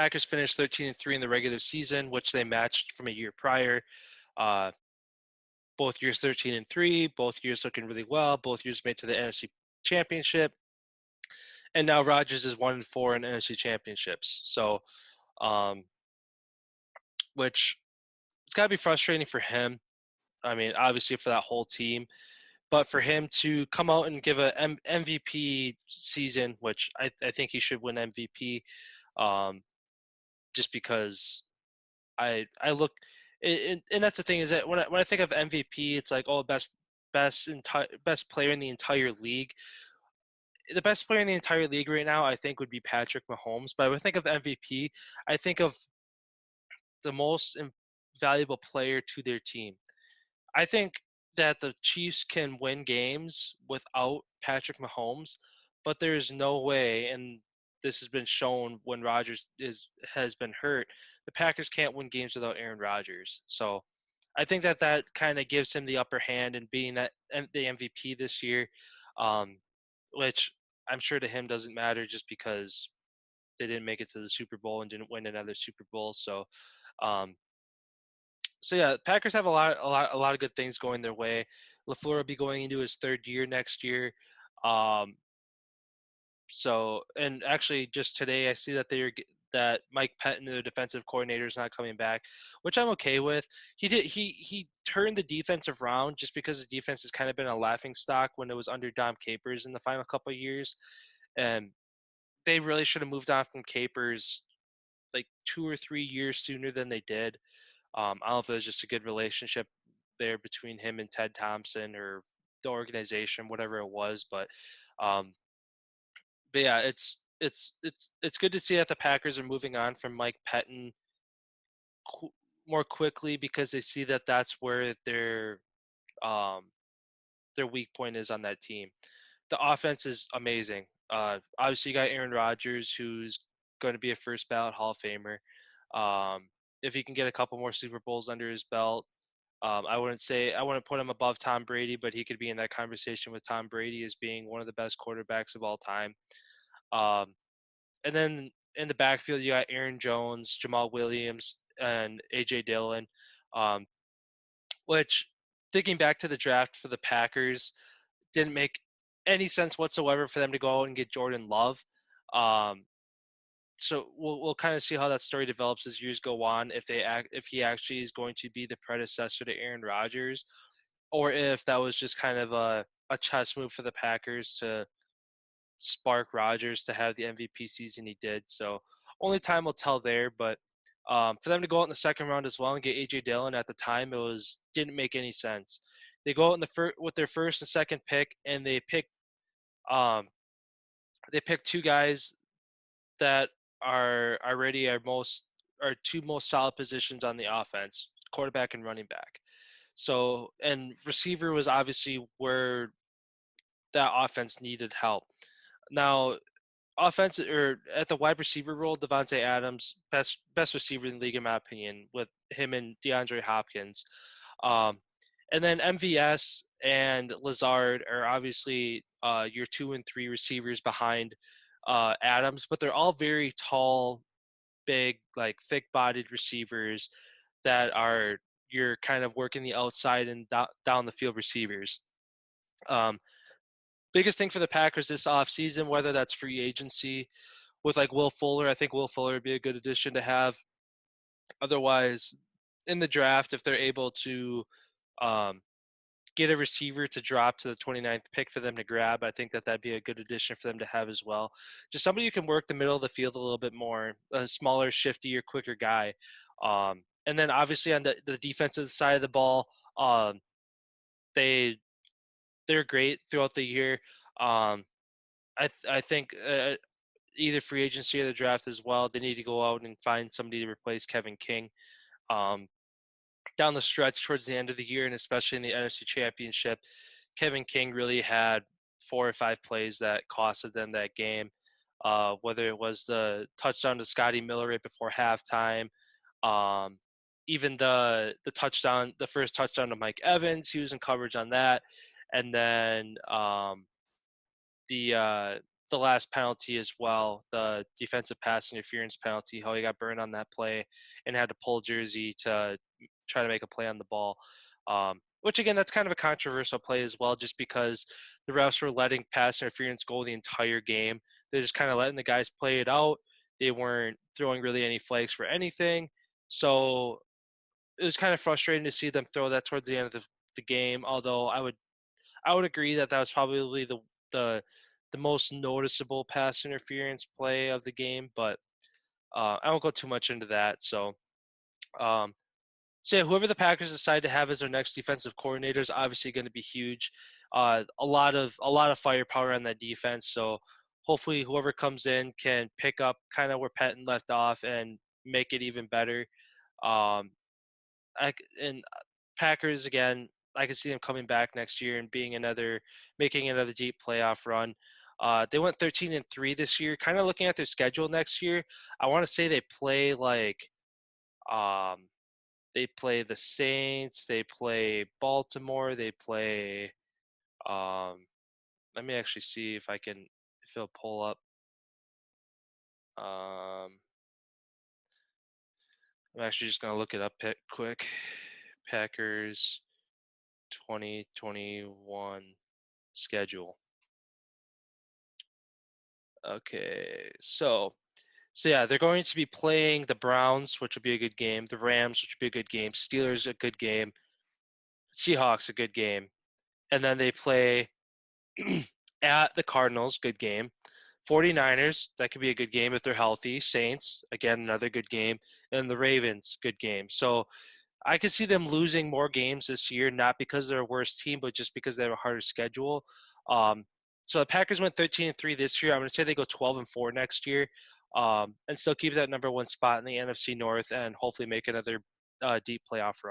Packers finished 13-3 in the regular season, which they matched from a year prior. Uh, both years 13-3, both years looking really well. Both years made to the NFC Championship, and now Rodgers is 1-4 in NFC Championships. So, um, which it's got to be frustrating for him. I mean, obviously for that whole team, but for him to come out and give a MVP season, which I think he should win MVP, um, just because I look, and that's the thing is that when I think of MVP, it's like, oh, best player in the entire league. The best player in the entire league right now, I think, would be Patrick Mahomes. But when I think of MVP, I think of the most valuable player to their team. I think that the Chiefs can win games without Patrick Mahomes, but there is no way, and this has been shown when Rodgers has been hurt, the Packers can't win games without Aaron Rodgers. So I think that kind of gives him the upper hand in being the MVP this year, um, which I'm sure to him doesn't matter just because they didn't make it to the Super Bowl and didn't win another Super Bowl. Um, so yeah, Packers have a lot of good things going their way. LaFleur will be going into his third year next year. Um, so and actually, just today I see that Mike Pettin, the defensive coordinator, is not coming back, which I'm okay with. He turned the defense around just because the defense has kind of been a laughing stock when it was under Dom Capers in the final couple of years, and they really should have moved on from Capers like 2 or 3 years sooner than they did. I don't know if it was just a good relationship there between him and Ted Thompson or the organization, whatever it was. Um, but yeah, it's good to see that the Packers are moving on from Mike Pettin qu- more quickly because they see that that's where um, their weak point is on that team. The offense is amazing. Obviously, you got Aaron Rodgers, who's going to be a first ballot Hall of Famer. Um, if he can get a couple more Super Bowls under his belt, I wouldn't put him above Tom Brady, but he could be in that conversation with Tom Brady as being one of the best quarterbacks of all time. Um, and then in the backfield, you got Aaron Jones, Jamal Williams, and AJ Dillon. Um, which, thinking back to the draft for the Packers, didn't make any sense whatsoever for them to go out and get Jordan Love. Um, so we'll kind of see how that story develops as years go on. If he actually is going to be the predecessor to Aaron Rodgers, or if that was just kind of a chess move for the Packers to spark Rodgers to have the MVP season he did. So only time will tell there. But for them to go out in the second round as well and get AJ Dillon at the time, didn't make any sense. They go out in with their first and second pick, and um, they pick two guys that are already our two most solid positions on the offense, quarterback and running back. So, and receiver was obviously where that offense needed help. Now, offense or at the wide receiver role, Devontae Adams, best receiver in the league in my opinion, with him and DeAndre Hopkins. Um, and then MVS and Lazard are obviously your 2 and 3 receivers behind Adams, but they're all very tall, big, like thick-bodied receivers that are you're kind of working the outside and down the field receivers. Um, biggest thing for the Packers this offseason, whether that's free agency with like Will Fuller, I think Will Fuller would be a good addition to have. Otherwise, in the draft, if they're able to um, get a receiver to drop to the 29th pick for them to grab, I think that'd be a good addition for them to have as well. Just somebody who can work the middle of the field a little bit more, a smaller, shiftier, quicker guy. And then obviously on the defensive side of the ball, they they're great throughout the year. Um, I think either free agency or the draft as well, they need to go out and find somebody to replace Kevin King. Um, down the stretch towards the end of the year, and especially in the NFC Championship, Kevin King really had 4 or 5 plays that costed them that game. Whether it was the touchdown to Scotty Miller right before halftime, um, even the first touchdown to Mike Evans, he was in coverage on that, and then the the last penalty as well, the defensive pass interference penalty, how he got burned on that play and had to pull jersey to try to make a play on the ball. Which again, that's kind of a controversial play as well, just because the refs were letting pass interference go the entire game. They're just kind of letting the guys play it out. They weren't throwing really any flags for anything. So it was kind of frustrating to see them throw that towards the end of the game. Although I would agree that that was probably the the most noticeable pass interference play of the game. But I won't go too much into that. Um, so yeah, whoever the Packers decide to have as their next defensive coordinator is obviously going to be huge. A lot of firepower on that defense. So hopefully, whoever comes in can pick up kind of where Patton left off and make it even better. Um, and Packers again, I can see them coming back next year and making another deep playoff run. They went 13-3 this year. Kind of looking at their schedule next year, I want to say um, they play the Saints, they play Baltimore, they play. Um, Let me actually see if it'll pull up. Um, I'm actually just gonna look it up quick. Packers 2021 schedule. Okay, so yeah, they're going to be playing the Browns, which will be a good game. The Rams, which will be a good game. Steelers, a good game. Seahawks, a good game. And then they play at the Cardinals, good game. 49ers, that could be a good game if they're healthy. Saints, again, another good game. And the Ravens, good game. So I could see them losing more games this year, not because they're a worse team, but just because they have a harder schedule. Um, so the Packers went 13-3 this year. I'm going to say they go 12-4 next year, and still keep that number one spot in the NFC North, and hopefully make another deep playoff run.